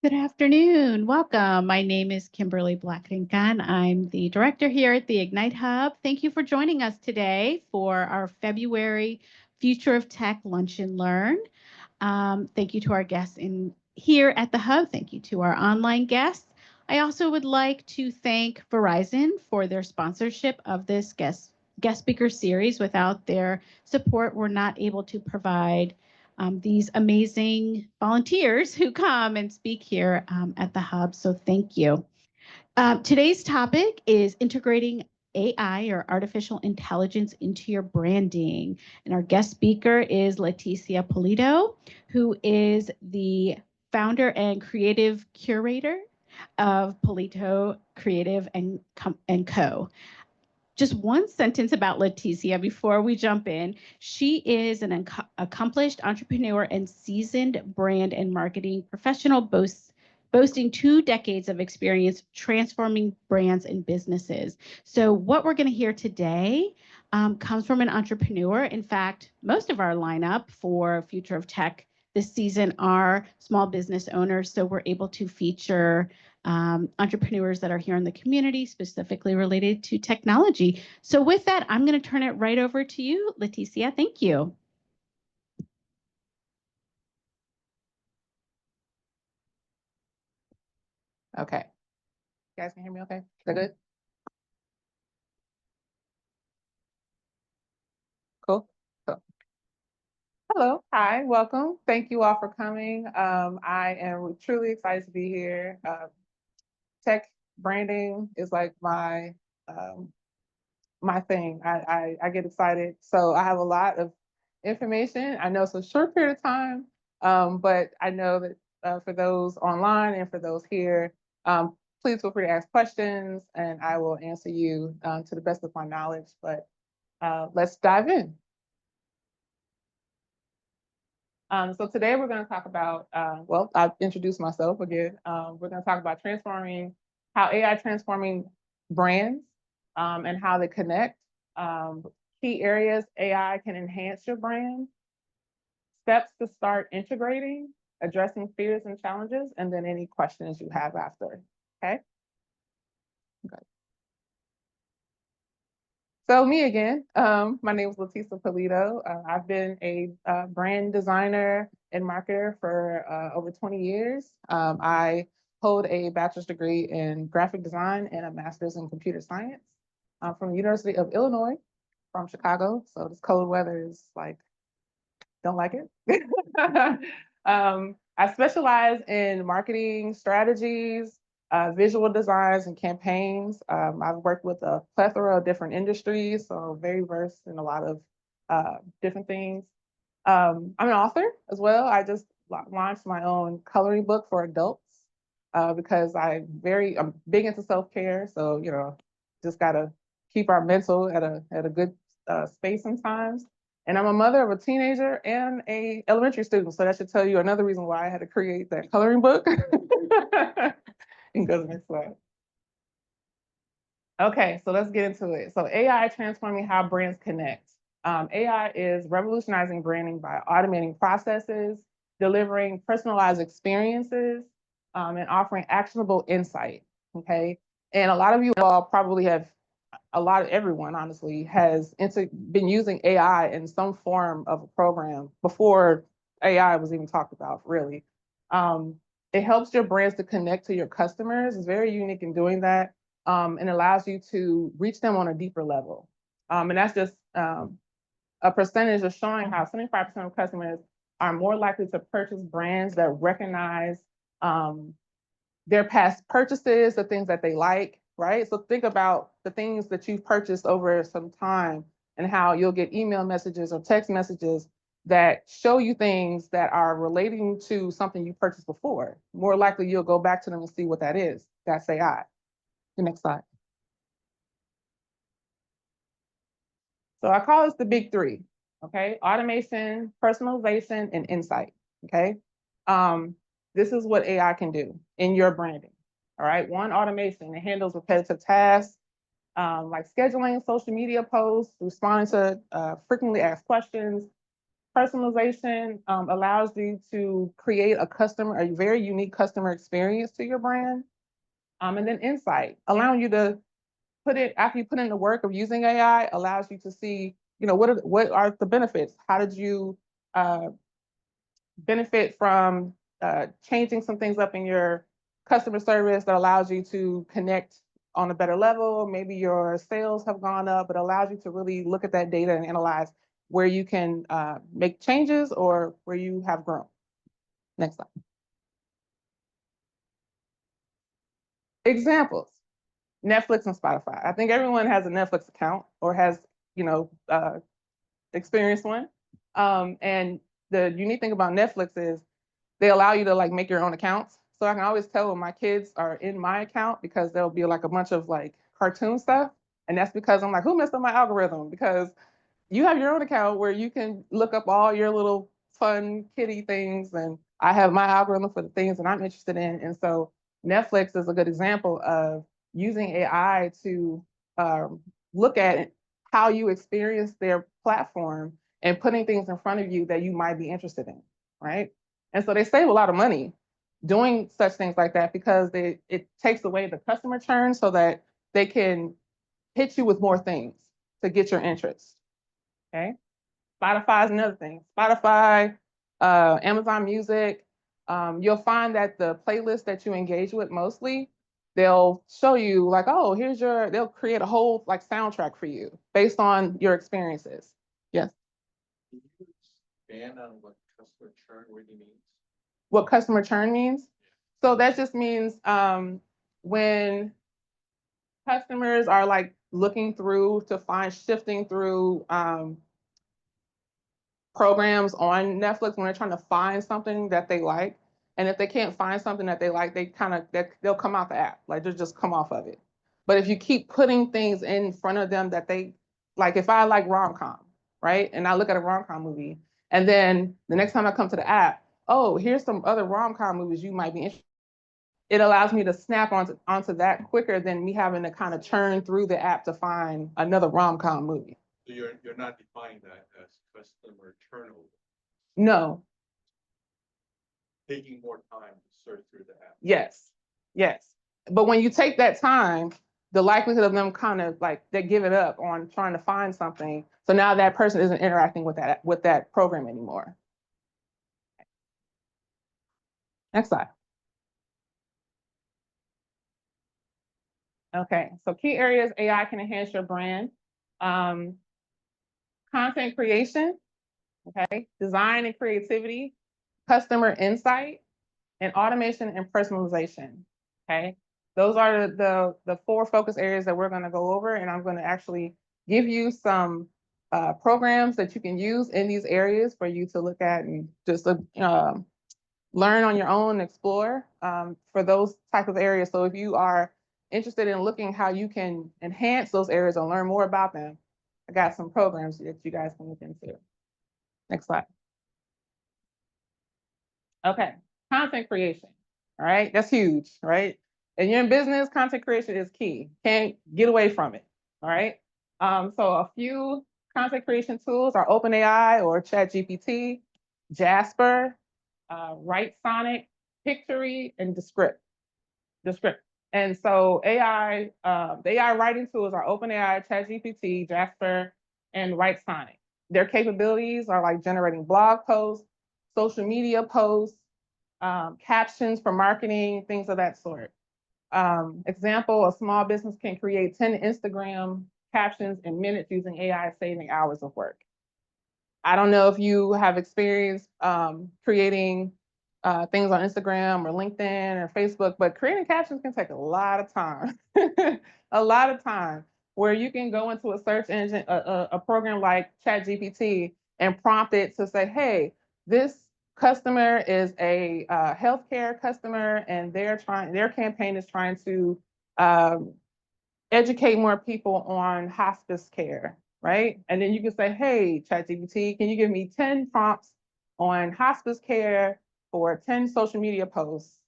Good afternoon. Welcome. My name is Kimberly Blackington. I'm the director here at the Ignite Hub. Thank you for joining us today for our February Future of Tech Lunch and Learn. Thank you to our guests here at the Hub. Thank you to our online guests. I also would like to thank Verizon for their sponsorship of this guest speaker series. Without their support, we're not able to provide these amazing volunteers who come and speak here at the Hub. So thank you. Today's topic is integrating AI or artificial intelligence into your branding. And our guest speaker is Leticia Polito, who is the founder and creative curator of Polito Creative and Co. Just one sentence about Leticia before we jump in. She is an accomplished entrepreneur and seasoned brand and marketing professional, boasting 2 decades of experience transforming brands and businesses. So what we're going to hear today comes from an entrepreneur. In fact, most of our lineup for Future of Tech this season are small business owners. So we're able to feature entrepreneurs that are here in the community, specifically related to technology. So with that, I'm going to turn it right over to you, Leticia. Thank you. Okay. You guys can hear me okay? Is that good? Cool. Hello. Hi. Welcome. Thank you all for coming. I am truly excited to be here. Tech branding is like my thing. I get excited. So I have a lot of information. I know it's a short period of time, but I know that for those online and for those here, please feel free to ask questions and I will answer you to the best of my knowledge. But let's dive in. So today we're going to talk about, well, I've introduced myself again. We're going to talk about how AI transforming brands and how they connect. Key areas AI can enhance your brand, steps to start integrating, addressing fears and challenges, and then any questions you have after, okay? So me again, my name is Leticia Polito. I've been a brand designer and marketer for over 20 years. I hold a bachelor's degree in graphic design and a master's in computer science from the University of Illinois, from Chicago. So this cold weather is like, don't like it. I specialize in marketing strategies, visual designs and campaigns. I've worked with a plethora of different industries, so very versed in a lot of different things. I'm an author as well. I just launched my own coloring book for adults because I'm big into self-care. So, just gotta keep our mental at a good space sometimes. And I'm a mother of a teenager and a elementary student. So that should tell you another reason why I had to create that coloring book. And go to the next slide. Okay, so let's get into it. So AI transforming how brands connect. AI is revolutionizing branding by automating processes, delivering personalized experiences, and offering actionable insight, okay? And a lot of you all probably have, everyone honestly, has been using AI in some form of a program before AI was even talked about, really. It helps your brands to connect to your customers. It's very unique in doing that. And allows you to reach them on a deeper level. And that's just a percentage of showing how 75% of customers are more likely to purchase brands that recognize their past purchases, the things that they like, right? So think about the things that you've purchased over some time and how you'll get email messages or text messages that show you things that are relating to something you purchased before. More likely you'll go back to them and see what that is. That's AI. The next slide. So I call this the big three, okay? Automation, personalization, and insight, okay? This is what AI can do in your branding, all right? One, automation, it handles repetitive tasks like scheduling social media posts, responding to frequently asked questions, Personalization allows you to create a very unique customer experience to your brand. And then insight, allowing you to after you put in the work of using AI, allows you to see, what are the benefits? How did you benefit from changing some things up in your customer service that allows you to connect on a better level? Maybe your sales have gone up. It allows you to really look at that data and analyze where you can make changes or where you have grown. Next slide. Examples, Netflix and Spotify. I think everyone has a Netflix account or has, experienced one. And the unique thing about Netflix is they allow you to like make your own accounts. So I can always tell when my kids are in my account because there'll be like a bunch of like cartoon stuff. And that's because I'm like, who messed up my algorithm? Because you have your own account where you can look up all your little fun kitty things. And I have my algorithm for the things that I'm interested in. And so Netflix is a good example of using AI to look at how you experience their platform and putting things in front of you that you might be interested in, right? And so they save a lot of money doing such things like that because it takes away the customer churn so that they can hit you with more things to get your interest, okay? Spotify is another thing. Spotify, Amazon Music, you'll find that the playlist that you engage with mostly, they'll show you like, oh, they'll create a whole like soundtrack for you based on your experiences. Yes. Can you expand on what customer churn really means? What customer churn means? So that just means when customers are like looking through to shifting through programs on Netflix when they're trying to find something that they like. And if they can't find something that they like, they'll come out the app, like they'll just come off of it. But if you keep putting things in front of them that they like, if I like rom-com, right? And I look at a rom-com movie, and then the next time I come to the app, oh, here's some other rom-com movies you might be interested in. It allows me to snap onto that quicker than me having to kind of churn through the app to find another rom-com movie. So you're not defining that as customer turnover. No. Taking more time to search through the app. Yes. Yes. But when you take that time, the likelihood of them kind of like they give it up on trying to find something. So now that person isn't interacting with that program anymore. Next slide. Okay, so key areas AI can enhance your brand. Content creation, okay, design and creativity, customer insight, and automation and personalization, okay? Those are the 4 focus areas that we're gonna go over, and I'm gonna actually give you some programs that you can use in these areas for you to look at and just learn on your own, explore for those type of areas. So if you are interested in looking how you can enhance those areas and learn more about them, I got some programs that you guys can look into. Next slide. Okay, content creation. All right, that's huge, right? And you're in business, content creation is key. Can't get away from it. All right. So a few content creation tools are OpenAI or ChatGPT, Jasper, Writesonic, Pictory, and Descript. And so the AI writing tools are OpenAI, ChatGPT, Jasper, and Writesonic. Their capabilities are like generating blog posts, social media posts, captions for marketing, things of that sort. Example, a small business can create 10 Instagram captions in minutes using AI, saving hours of work. I don't know if you have experience creating things on Instagram or LinkedIn or Facebook, but creating captions can take a lot of time, a lot of time, where you can go into a search engine, a program like ChatGPT and prompt it to say, hey, this customer is a healthcare customer and their campaign is trying to educate more people on hospice care, right? And then you can say, hey, ChatGPT, can you give me 10 prompts on hospice care for 10 social media posts?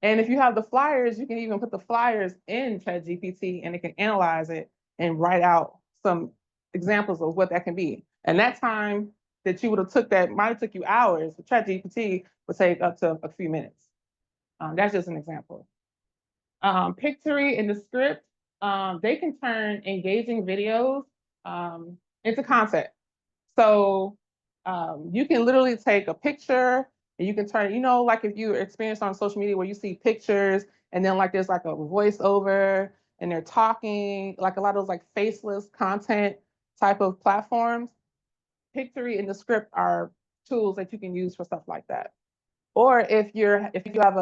And if you have the flyers, you can even put the flyers in ChatGPT and it can analyze it and write out some examples of what that can be. And that time that you would have took that might have took you hours, ChatGPT would take up to a few minutes. That's just an example. Pictory and Descript, they can turn engaging videos into content. So you can literally take a picture and you can turn, like if you experience on social media where you see pictures and then like there's like a voiceover and they're talking, like a lot of those like faceless content type of platforms, Pictory and Descript are tools that you can use for stuff like that. Or if you have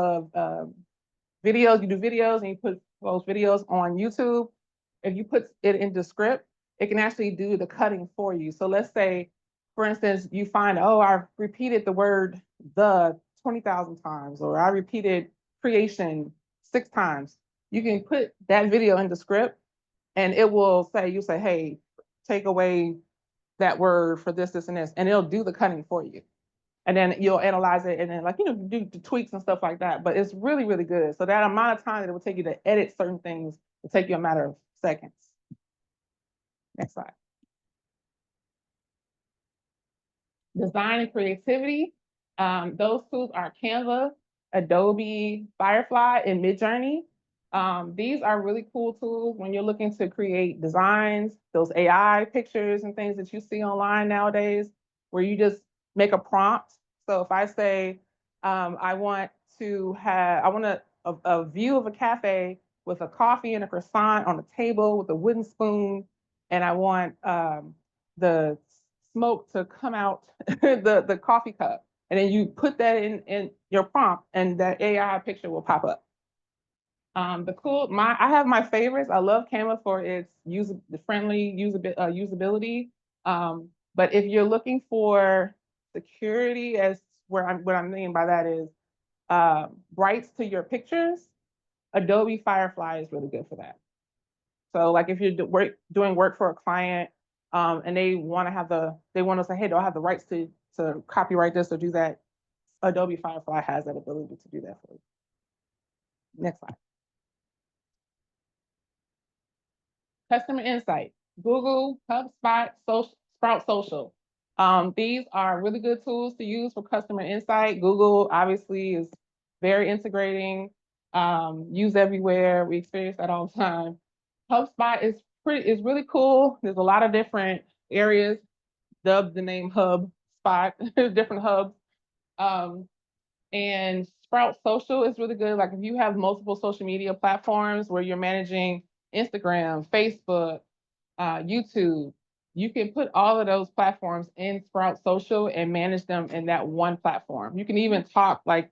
videos, you do videos and you put those videos on YouTube, if you put it in Descript, it can actually do the cutting for you. So let's say, for instance, you find, oh, I've repeated the word the 20,000 times, or I repeated creation 6 times. You can put that video in Descript and it will say, you say, hey, take away that word for this, this, and this, and it'll do the cutting for you. And then you'll analyze it and then do the tweaks and stuff like that. But it's really, really good. So that amount of time that it will take you to edit certain things will take you a matter of seconds. Next slide. Design and creativity. Those tools are Canva, Adobe, Firefly, and Midjourney. These are really cool tools when you're looking to create designs, those AI pictures and things that you see online nowadays, where you just make a prompt. So if I say, I want a view of a cafe with a coffee and a croissant on a table with a wooden spoon, and I want the smoke to come out the coffee cup. And then you put that in your prompt and that AI picture will pop up. I have my favorites. I love Canva for its friendly usability. But if you're looking for security, what I mean by that is rights to your pictures, Adobe Firefly is really good for that. So like if you're doing work for a client and they want to say, hey, do I have the rights to copyright this or do that? Adobe Firefly has that ability to do that for you. Next slide. Customer Insight, Google, HubSpot, Sprout Social. These are really good tools to use for customer insight. Google obviously is very integrating, used everywhere. We experience that all the time. HubSpot is really cool. There's a lot of different areas, dubbed the name HubSpot, different hubs. And Sprout Social is really good. Like if you have multiple social media platforms where you're managing Instagram, Facebook, YouTube, you can put all of those platforms in Sprout Social and manage them in that one platform. You can even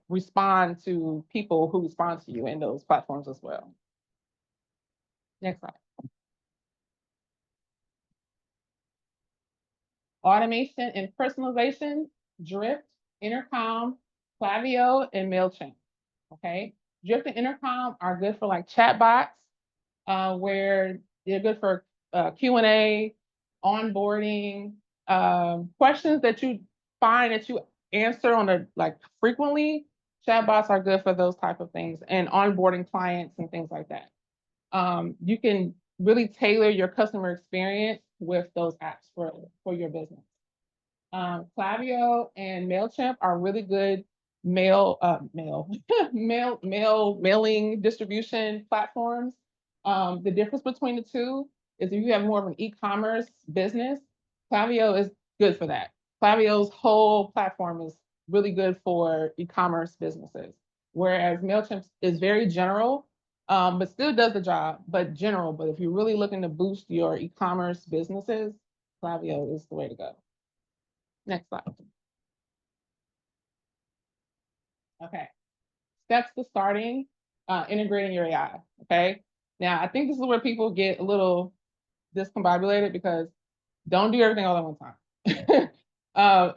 respond to people who respond to you in those platforms as well. Next slide. Automation and personalization, Drift, Intercom, Klaviyo, and MailChimp. Okay, Drift and Intercom are good for like chatbots, where they're good for Q&A, onboarding, questions that you find that you answer on frequently. Chatbots are good for those type of things, and onboarding clients and things like that. You can really tailor your customer experience with those apps for your business. Klaviyo and MailChimp are really good mailing distribution platforms. The difference between the two is if you have more of an e-commerce business, Klaviyo is good for that. Klaviyo's whole platform is really good for e-commerce businesses, whereas MailChimp is very general, but still does the job, but general. But if you're really looking to boost your e-commerce businesses, Klaviyo is the way to go. Next slide. Okay. Steps to starting integrating your AI. Okay. Now, I think this is where people get a little discombobulated because don't do everything all at one time.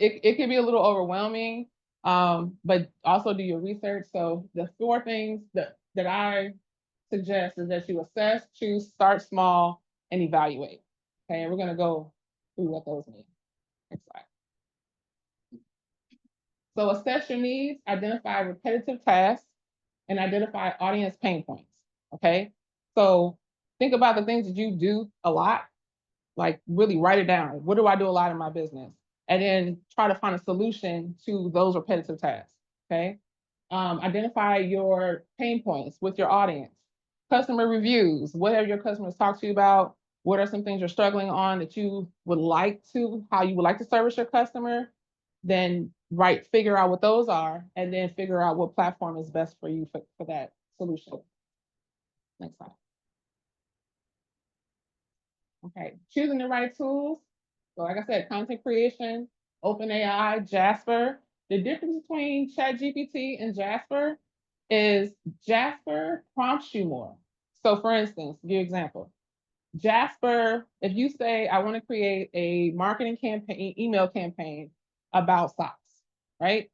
It can be a little overwhelming, but also do your research. So the 4 things that I suggest is that you assess, choose, start small, and evaluate. Okay, and we're going to go through what those mean. Next slide. So assess your needs, identify repetitive tasks, and identify audience pain points. Okay, so think about the things that you do a lot, like really write it down. What do I do a lot in my business? and then try to find a solution to those repetitive tasks, okay? Identify your pain points with your audience. Customer reviews, what have your customers talked to you about? What are some things you're struggling on that you would like to, how you would like to service your customer? Then figure out what those are, and then figure out what platform is best for you for that solution. Next slide. Okay, choosing the right tools. So like I said, content creation, OpenAI, Jasper. The difference between ChatGPT and Jasper is Jasper prompts you more. So for instance, give you an example. Jasper, if you say, I want to create a marketing campaign, email campaign about socks, right?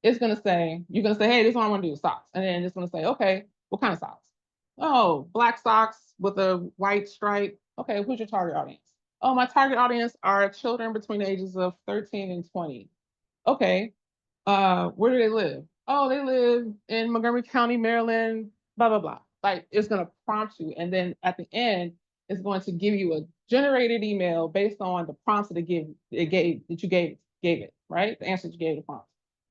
It's going to say, you're going to say, hey, this is what I want to do, socks. And then it's going to say, okay, what kind of socks? Oh, black socks with a white stripe. Okay, who's your target audience? Oh, my target audience are children between the ages of 13 and 20. Okay, where do they live? Oh, they live in Montgomery County, Maryland, blah, blah, blah. Like, it's going to prompt you. And then at the end, it's going to give you a generated email based on the prompts that you gave it, right? The answers you gave the prompt.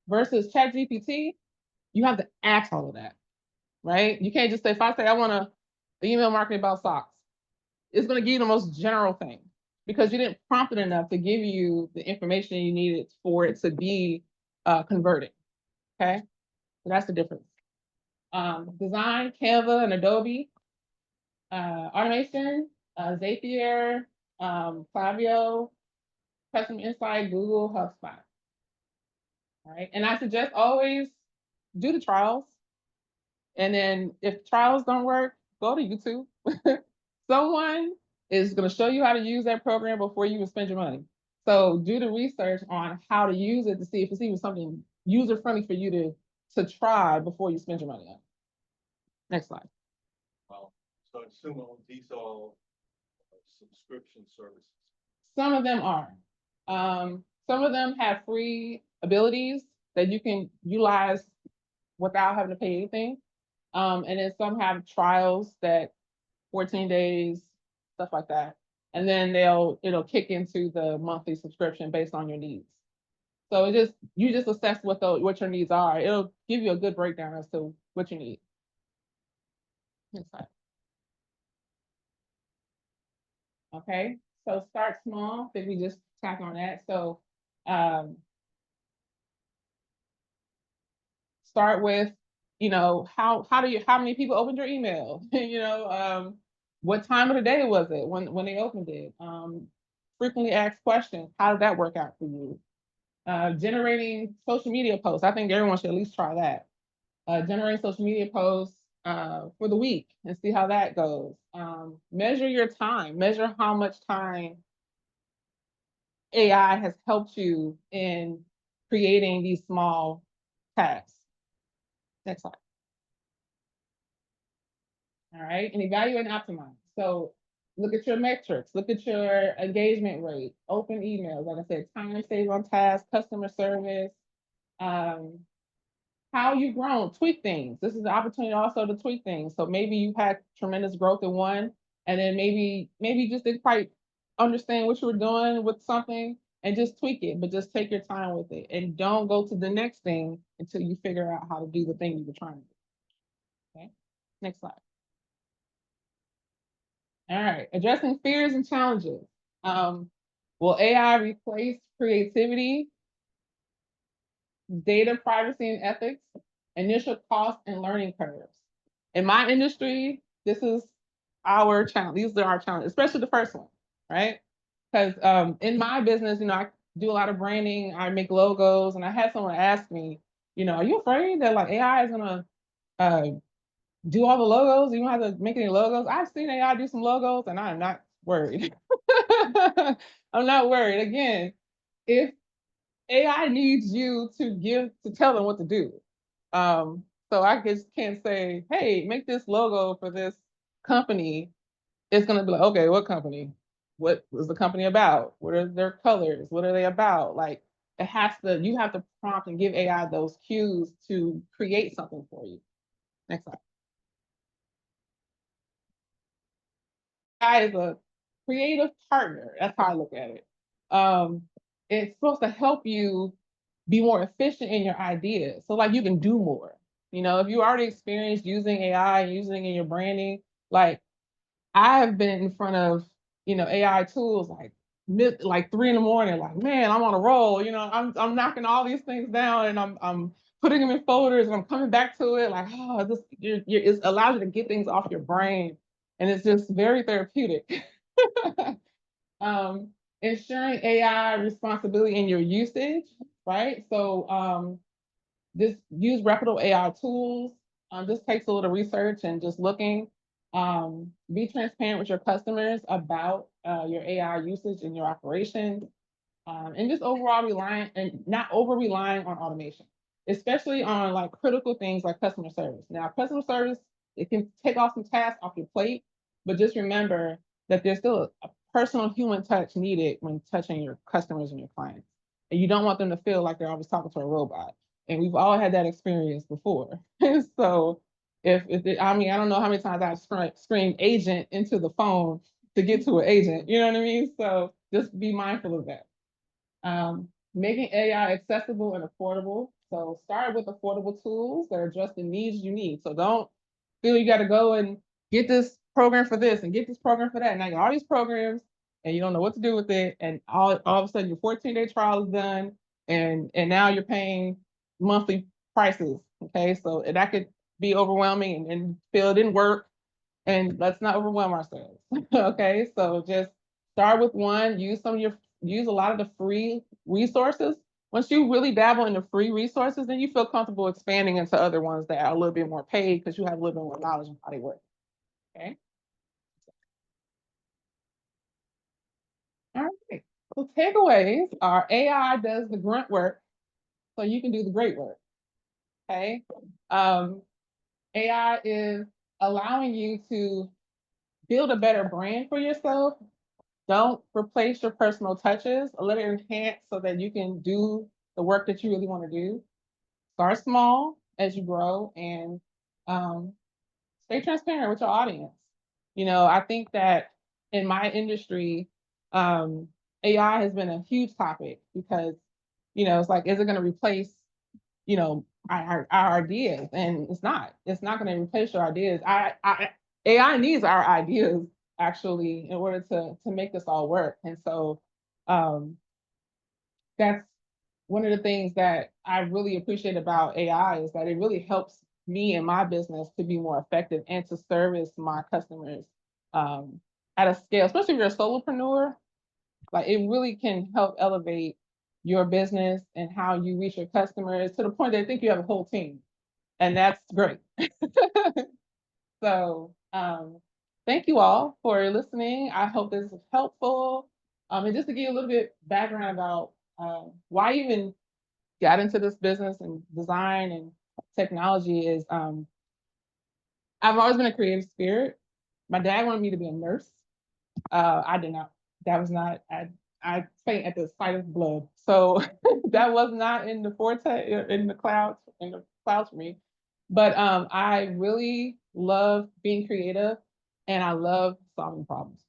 Versus ChatGPT, you have to ask all of that, right? You can't just say, if I say I want to email marketing about socks, it's going to give you the most general thing because you didn't prompt it enough to give you the information you needed for it to be converting. Okay, so that's the difference. Design, Canva and Adobe. Automation, Zapier, Klaviyo, Custom Insight, Google, HubSpot. All right, and I suggest always do the trials. And then if trials don't work, go to YouTube. Someone is going to show you how to use that program before you even spend your money. So do the research on how to use it to see if it's even something user-friendly for you to try before you spend your money on it. Next slide. Wow. So I assume these are subscription services. Some of them are. Some of them have free abilities that you can utilize without having to pay anything. And then some have trials that 14 days, stuff like that. And then it'll kick into the monthly subscription based on your needs. So you just assess what your needs are. It'll give you a good breakdown as to what you need. Next slide. Okay, so start small. I think we just tapped on that. So start with, how many people opened your email? What time of the day was it when they opened it? Frequently asked questions. How did that work out for you? Generating social media posts. I think everyone should at least try that. Generating social media posts for the week and see how that goes. Measure your time. Measure how much time AI has helped you in creating these small tasks. Next slide. All right, and evaluate and optimize. So look at your metrics, look at your engagement rate, open emails, like I said, time saved on task, customer service, how you've grown, tweak things. This is the opportunity also to tweak things. So maybe you've had tremendous growth in one, and then maybe you just didn't quite understand what you were doing with something and just tweak it, but just take your time with it and don't go to the next thing until you figure out how to do the thing you were trying to do. Okay, next slide. All right, addressing fears and challenges. Will AI replace creativity, data privacy and ethics, initial cost and learning curves? In my industry, this is our challenge. These are our challenges, especially the first one, right? Because in my business, I do a lot of branding, I make logos, and I had someone ask me, are you afraid that like AI is gonna do all the logos? You don't have to make any logos. I've seen AI do some logos and I'm not worried. I'm not worried. Again, if AI needs you to tell them what to do. So I just can't say, hey, make this logo for this company. It's gonna be like, okay, what company? What was the company about? What are their colors? What are they about? Like you have to prompt and give AI those cues to create something for you. Next slide. AI is a creative partner. That's how I look at it. it's supposed to help you be more efficient in your ideas. So like you can do more. You know, if you already experienced using AI and using it in your branding, like I have been in front of, AI tools like 3 in the morning, like, man, I'm on a roll. I'm knocking all these things down and I'm putting them in folders and I'm coming back to it. Like, oh, it allows you to get things off your brain. And it's just very therapeutic. um, Ensuring AI responsibility in your usage, right? So just use reputable AI tools. Just takes a little research and just looking. Be transparent with your customers about your AI usage in your operations. And just overall relying and not over relying on automation, especially on like critical things like customer service. Now, customer service, it can take off some tasks off your plate, but just remember that there's still a personal human touch needed when touching your customers and your clients. And you don't want them to feel like they're always talking to a robot. And we've all had that experience before. So I mean, I don't know how many times I've screamed agent into the phone to get to an agent, you know what I mean? So just be mindful of that. Making AI accessible and affordable. So start with affordable tools that address the needs you need. So don't feel you got to go and get this program for this and get this program for that. Now you got all these programs and you don't know what to do with it. And all of a sudden your 14-day trial is done and now you're paying monthly prices. Okay, so that could be overwhelming and feel it didn't work. And let's not overwhelm ourselves. Okay, so just start with one, use a lot of the free resources. Once you really dabble in the free resources, then you feel comfortable expanding into other ones that are a little bit more paid because you have a little bit more knowledge on how they work. Okay. All right. So takeaways are AI does the grunt work, so you can do the great work. Okay. AI is allowing you to build a better brand for yourself. Don't replace your personal touches. Let it enhance so that you can do the work that you really want to do. Start small as you grow and um, stay transparent with your audience. I think that in my industry, AI has been a huge topic because, it's like, is it going to replace, our ideas? And it's not. It's not going to replace your ideas. AI needs our ideas actually in order to make this all work. And so um, that's one of the things that I really appreciate about AI is that it really helps me and my business to be more effective and to service my customers at a scale, especially if you're a solopreneur. Like it really can help elevate your business and how you reach your customers to the point that I think you have a whole team. And that's great. So thank you all for listening. I hope this was helpful. And just to give you a little bit background about why I even got into this business and design and technology is I've always been a creative spirit. My dad wanted me to be a nurse. I did not. That was not. I faint at the sight of blood. So that was not in the forte in the clouds for me. But I really love being creative, and I love solving problems.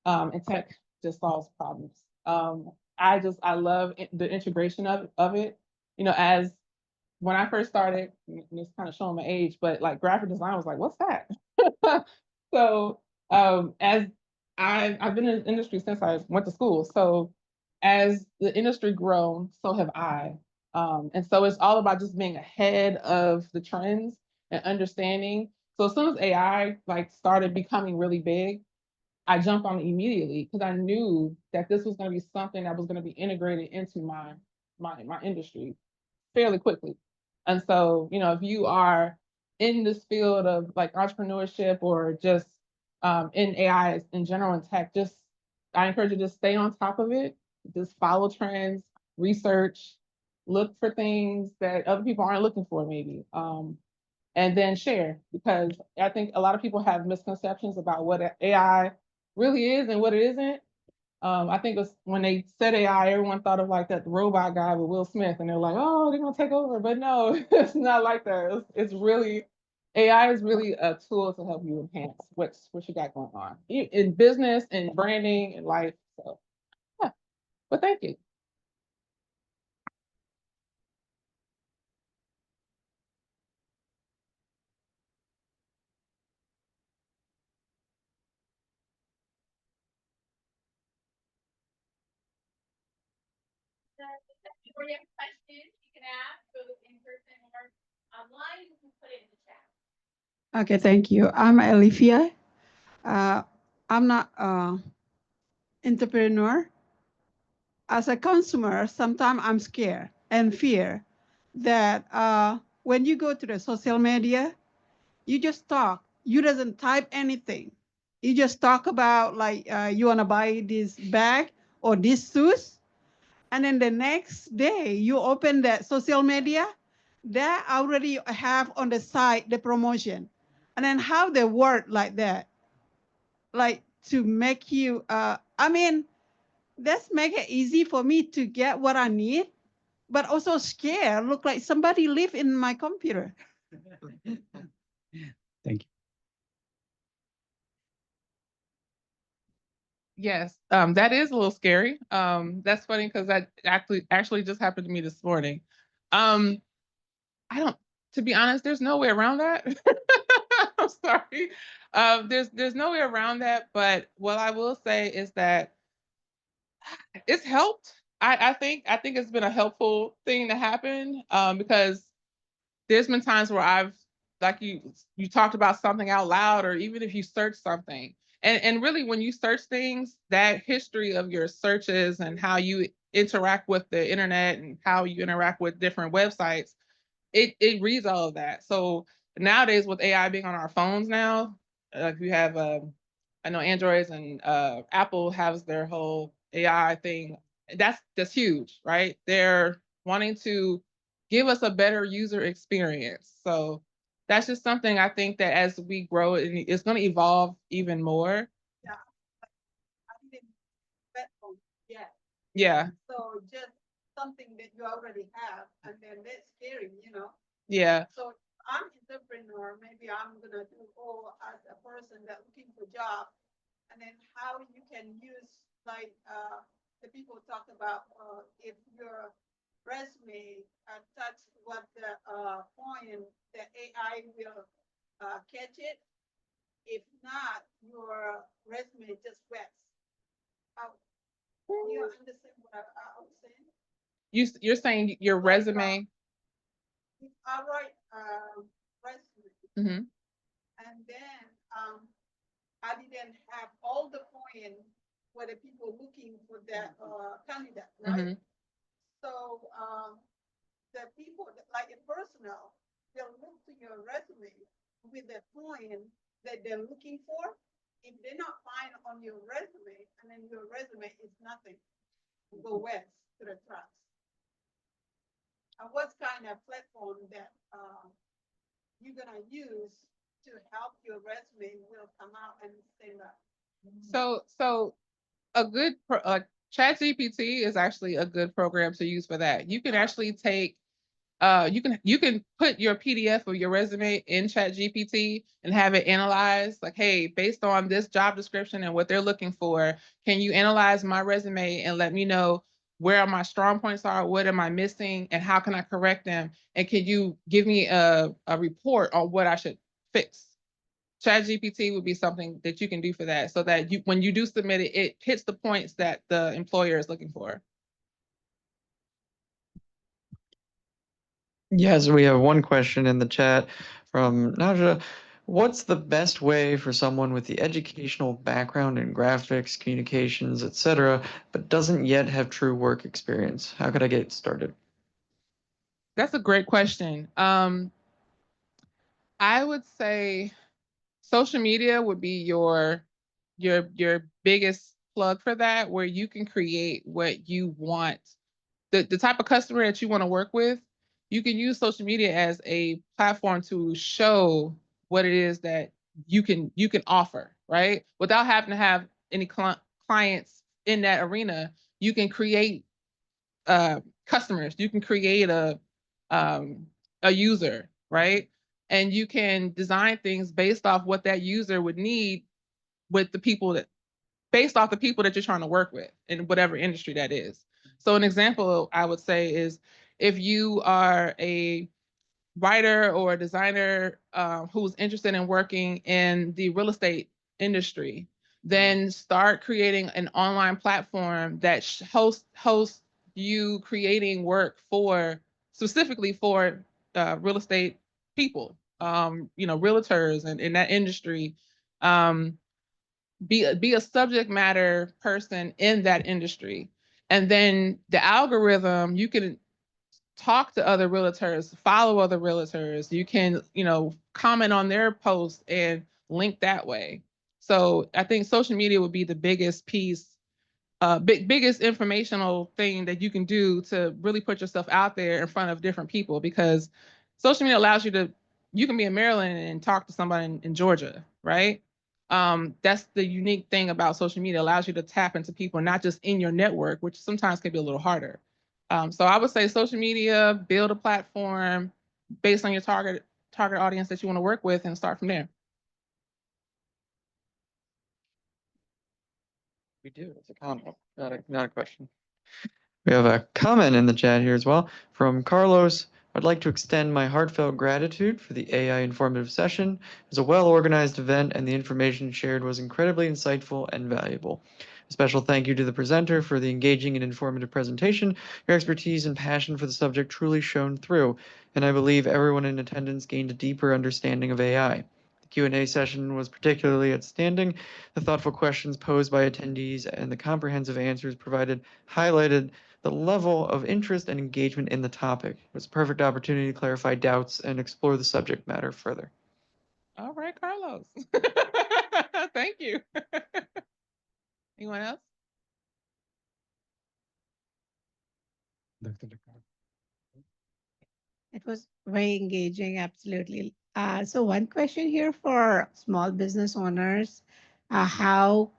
And tech just solves problems. I love the integration of it. As when I first started, and it's kind of showing my age, but like graphic design was like, what's that? So as I've been in the industry since I went to school. So as the industry grown, so have I. And so it's all about just being ahead of the trends and understanding. So as soon as AI like started becoming really big, I jumped on it immediately because I knew that this was going to be something that was going to be integrated into my industry fairly quickly. And so, if you are in this field of like entrepreneurship or just in AI in general in tech, I encourage you to stay on top of it. Just follow trends, research, look for things that other people aren't looking for, maybe. And then share, because I think a lot of people have misconceptions about what AI really is and what it isn't. I think it was when they said AI, everyone thought of like that robot guy with Will Smith, and they're like, oh, they're gonna take over. But no, it's not like that. It's really AI is really a tool to help you enhance what you got going on in business and branding and life. So yeah, but thank you. Or you have questions, you can ask both in person or online, you can put it in the chat. Okay, thank you. I'm Alifia. I'm not entrepreneur. As a consumer, sometimes I'm scared and fear that when you go to the social media, you just talk. You doesn't type anything. You just talk about like you want to buy this bag or this shoes, and then the next day you open that social media, they already have on the side the promotion, and then how they work like that, like to make you. I mean, that's make it easy for me to get what I need, but also scared. Look like somebody live in my computer. Thank you. Yes, that is a little scary. That's funny because that actually just happened to me this morning. I don't, to be honest, there's no way around that. I'm sorry. There's no way around that. But what I will say is that it's helped. I think it's been a helpful thing to happen because there's been times where I've, like you talked about something out loud, or even if you search something, and really when you search things, that history of your searches and how you interact with the internet and how you interact with different websites, it reads all of that. So nowadays with AI being on our phones now, like we have, I know Androids and Apple has their whole AI thing. That's huge, right? They're wanting to give us a better user experience. So that's just something I think that as we grow, it's going to evolve even more. Yeah, I didn't bet on yet. Yeah, So just something that you already have, and then that's scary, you know. yeah, So I'm entrepreneur. Maybe I'm gonna do all as a person that looking for job, and then how you can use like the people talk about if your resume touch what the point, the AI will catch it. If not, your resume just wets. How, you understand what I was saying? you're saying your Like, resume. If I write resume, Mhm. and then I didn't have all the point where the people looking for that candidate, right? Mhm. So the people like a personal, they'll look to your resume with the point that they're looking for. If they're not find on your resume, and then your resume is nothing, go west to the trash. And what kind of platform that you're gonna use to help your resume will come out and stand up? So a good ChatGPT is actually a good program to use for that. You can actually take you can put your PDF of your resume in ChatGPT and have it analyzed, like, hey, based on this job description and what they're looking for, can you analyze my resume and let me know where my strong points are, what am I missing, and how can I correct them? And can you give me a report on what I should fix? ChatGPT would be something that you can do for that, so that when you do submit it, it hits the points that the employer is looking for. Yes, we have one question in the chat from Naja. What's the best way for someone with the educational background in graphics, communications, etc., but doesn't yet have true work experience? How could I get started? That's a great question. I would say social media would be your biggest plug for that, where you can create what you want. The type of customer that you want to work with, you can use social media as a platform to show what it is that you can offer, right? Without having to have any clients in that arena, you can create customers. You can create a user, right? And you can design things based off what that user would need with the people that, based off the people that you're trying to work with in whatever industry that is. So an example I would say is, if you are a writer or a designer who's interested in working in the real estate industry, then start creating an online platform that hosts you creating work specifically for real estate people, realtors and in that industry. Be a subject matter person in that industry. And then the algorithm, you can talk to other realtors, follow other realtors. You can, comment on their posts and link that way. So I think social media would be the biggest piece, biggest informational thing that you can do to really put yourself out there in front of different people, because social media allows you can be in Maryland and talk to somebody in Georgia, right? That's the unique thing about social media. It allows you to tap into people, not just in your network, which sometimes can be a little harder. So I would say social media, build a platform based on your target audience that you want to work with, and start from there. We do. It's a comment, not a question. We have a comment in the chat here as well from Carlos. I'd like to extend my heartfelt gratitude for the AI informative session. It was a well-organized event and the information shared was incredibly insightful and valuable. A special thank you to the presenter for the engaging and informative presentation. Your expertise and passion for the subject truly shone through, and I believe everyone in attendance gained a deeper understanding of AI. The Q&A session was particularly outstanding. The thoughtful questions posed by attendees and the comprehensive answers provided highlighted the level of interest and engagement in the topic. It was a perfect opportunity to clarify doubts and explore the subject matter further. All right, Carlos. Thank you. Anyone else? Dr. Dakar. It was very engaging, absolutely. So one question here for small business owners, how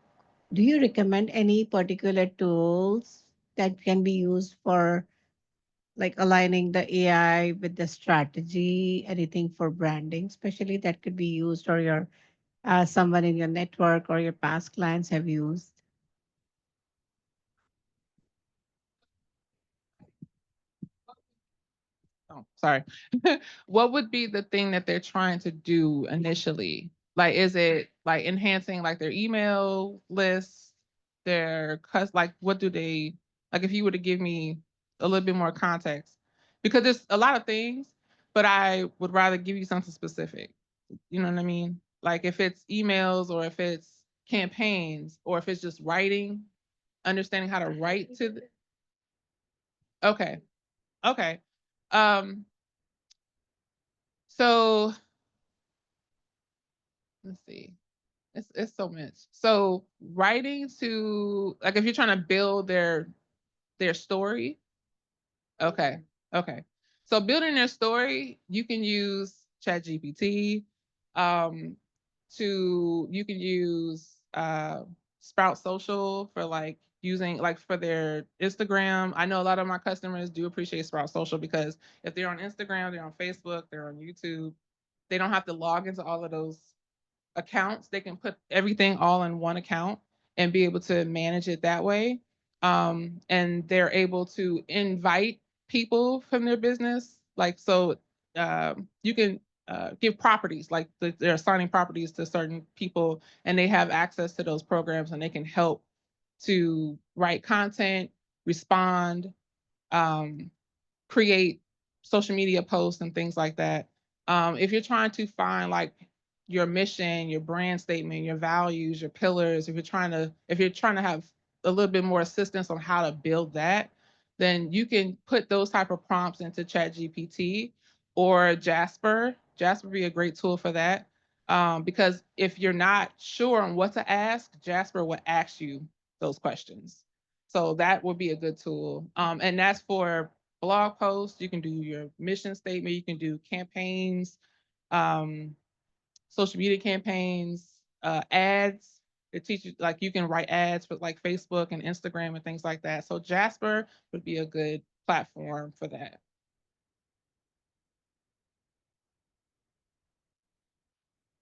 do you recommend any particular tools that can be used for like aligning the AI with the strategy, anything for branding, especially that could be used or your someone in your network or your past clients have used? Oh, sorry. What would be the thing that they're trying to do initially? Like, is it like enhancing like their email lists, like what do they, like if you were to give me a little bit more context, because there's a lot of things, but I would rather give you something specific. You know what I mean? Like if it's emails or if it's campaigns or if it's just writing, understanding how to write to the, okay. Okay. Um, so let's see. It's so much. So writing to, like if you're trying to build their story. Okay. Okay. So building their story, you can use ChatGPT. You can use Sprout Social for like using like for their Instagram. I know a lot of my customers do appreciate Sprout Social because if they're on Instagram, they're on Facebook, they're on YouTube, they don't have to log into all of those accounts. They can put everything all in one account and be able to manage it that way. And they're able to invite people from their business. Like, so you can give properties, like they're assigning properties to certain people and they have access to those programs and they can help to write content, respond, create social media posts and things like that. If you're trying to find like your mission, your brand statement, your values, your pillars, if you're trying to have a little bit more assistance on how to build that, then you can put those type of prompts into ChatGPT or Jasper. Jasper would be a great tool for that. Because if you're not sure on what to ask, Jasper will ask you those questions. So that would be a good tool. And that's for blog posts. You can do your mission statement. You can do campaigns, social media campaigns, ads. It teaches, like you can write ads for like Facebook and Instagram and things like that. So Jasper would be a good platform for that.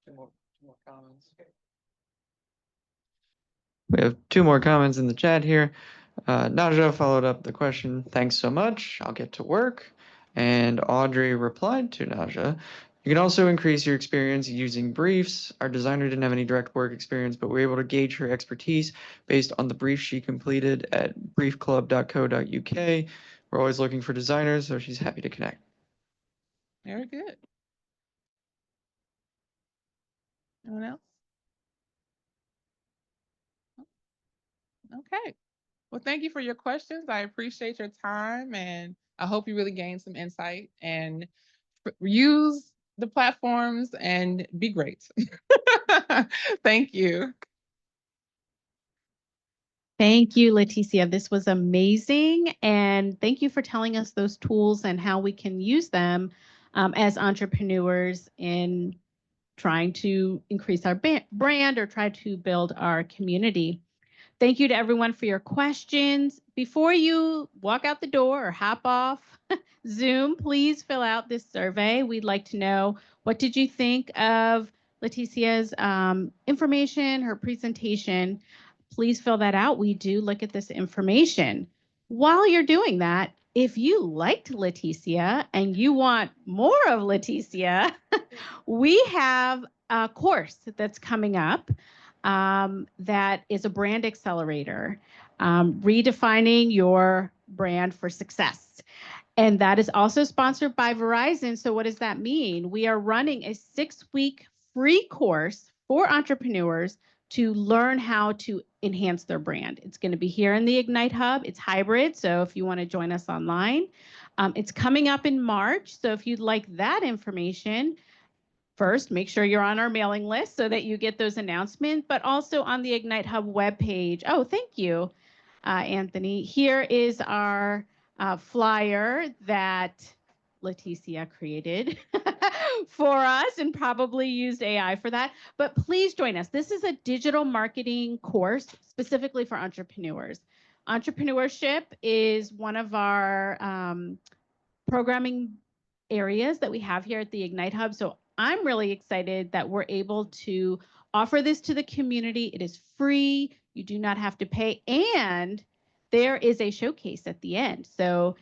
Two more comments. We have two more comments in the chat here. Naja followed up the question, thanks so much, I'll get to work. And Audrey replied to Naja, You can also increase your experience using briefs. Our designer didn't have any direct work experience, but we were able to gauge her expertise based on the brief she completed at briefclub.co.uk. We're always looking for designers, so she's happy to connect. Very good. Anyone else? Okay. Well, thank you for your questions. I appreciate your time, and I hope you really gained some insight and use the platforms and be great. Thank you. Thank you, Leticia. This was amazing. And thank you for telling us those tools and how we can use them as entrepreneurs in trying to increase our brand or try to build our community. Thank you to everyone for your questions. Before you walk out the door or hop off Zoom, please fill out this survey. We'd like to know, what did you think of Leticia's information, her presentation? Please fill that out. We do look at this information. While you're doing that, if you liked Leticia and you want more of Leticia, we have a course that's coming up that is a brand accelerator, redefining your brand for success. And that is also sponsored by Verizon. So what does that mean? We are running a 6-week free course for entrepreneurs to learn how to enhance their brand. It's going to be here in the Ignite Hub. It's hybrid. So if you want to join us online, it's coming up in March. So if you'd like that information, first, make sure you're on our mailing list so that you get those announcements, but also on the Ignite Hub webpage. Oh, thank you, Anthony. Here is our flyer that Leticia created for us and probably used AI for that. But please join us. This is a digital marketing course specifically for entrepreneurs. Entrepreneurship is one of our programming areas that we have here at the Ignite Hub. So I'm really excited that we're able to offer this to the community. It is free. You do not have to pay. And there is a showcase at the end. So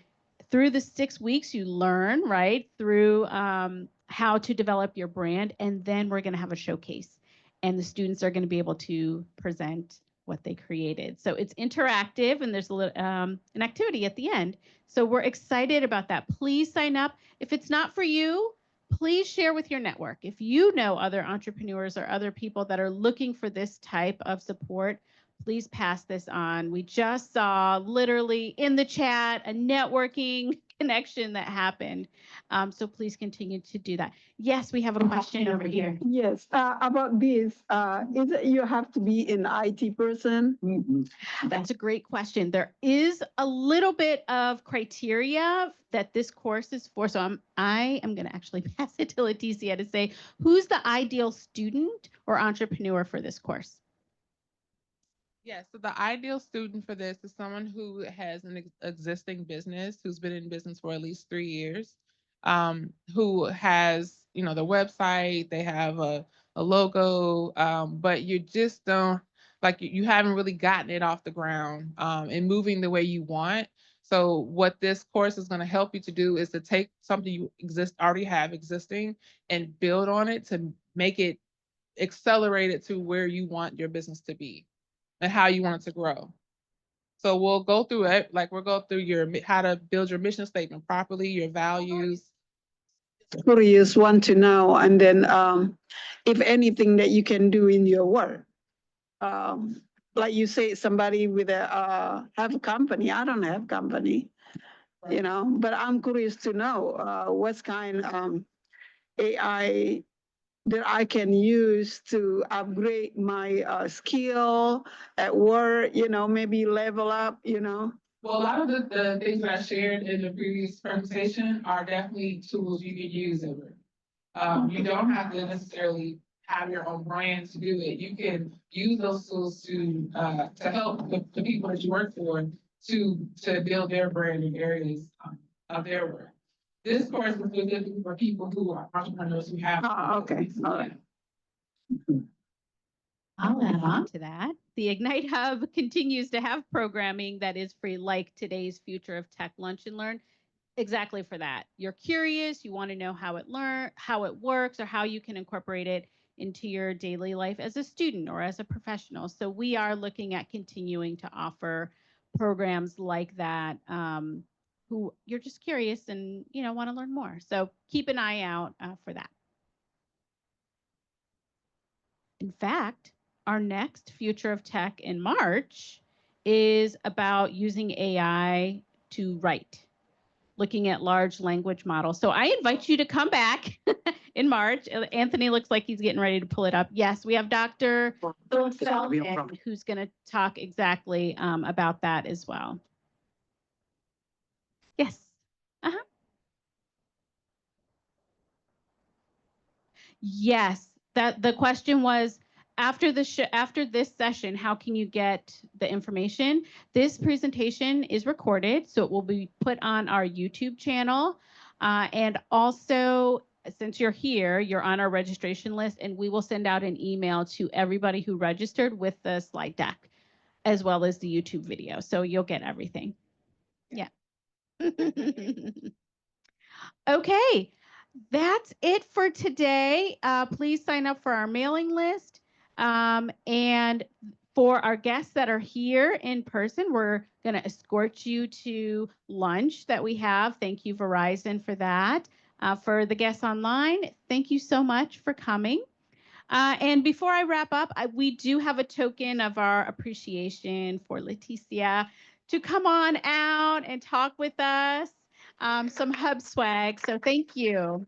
through the 6 weeks, you learn, right, through how to develop your brand. And then we're going to have a showcase. And the students are going to be able to present what they created. So it's interactive, and there's a little, an activity at the end. So we're excited about that. Please sign up. If it's not for you, please share with your network. If you know other entrepreneurs or other people that are looking for this type of support, please pass this on. We just saw literally in the chat a networking connection that happened. So please continue to do that. Yes, we have a question over here. Yes, about this, is it you have to be an IT person? That's a great question. There is a little bit of criteria that this course is for. So I am going to actually pass it to Leticia to say, who's the ideal student or entrepreneur for this course? Yes, so the ideal student for this is someone who has an existing business, who's been in business for at least 3 years, who has, the website, they have a logo, but you just don't, like, you haven't really gotten it off the ground and moving the way you want. So what this course is going to help you to do is to take something you already have existing and build on it to make it accelerate it to where you want your business to be and how you want it to grow. So we'll go through it, like we'll go through how to build your mission statement properly, your values. Curious, want to know, and then if anything that you can do in your work. Like you say, somebody with have a company. I don't have company, but I'm curious to know what's kind AI that I can use to upgrade my skill at work, maybe level up, Well, a lot of the things that I shared in the previous presentation are definitely tools you can use at work. You don't have to necessarily have your own brand to do it. You can use those tools to help the people that you work for to build their brand in areas of their work. This course is specifically for people who are entrepreneurs who have. okay, all right. I'll add on to that. The Ignite Hub continues to have programming that is free, like today's Future of Tech Lunch and Learn. exactly for that. You're curious, you want to know how it works, or how you can incorporate it into your daily life as a student or as a professional. So we are looking at continuing to offer programs like that. Who you're just curious and want to learn more. So keep an eye out for that. In fact, our next Future of Tech in March is about using AI to write, looking at large language models. So I invite you to come back in March. Anthony looks like he's getting ready to pull it up. Yes, we have Dr. Philip Feldman, who's going to talk exactly about that as well. Yes. Uh-huh. Yes. That the question was, after this session, how can you get the information? This presentation is recorded, so it will be put on our YouTube channel. And also, since you're here, you're on our registration list, and we will send out an email to everybody who registered with the slide deck, as well as the YouTube video. So you'll get everything. Yeah. Okay. That's it for today. Please sign up for our mailing list. And for our guests that are here in person, we're going to escort you to lunch that we have. Thank you, Verizon, for that. For the guests online, thank you so much for coming. And before I wrap up, we do have a token of our appreciation for Leticia to come on out and talk with us. Some hub swag. So thank you.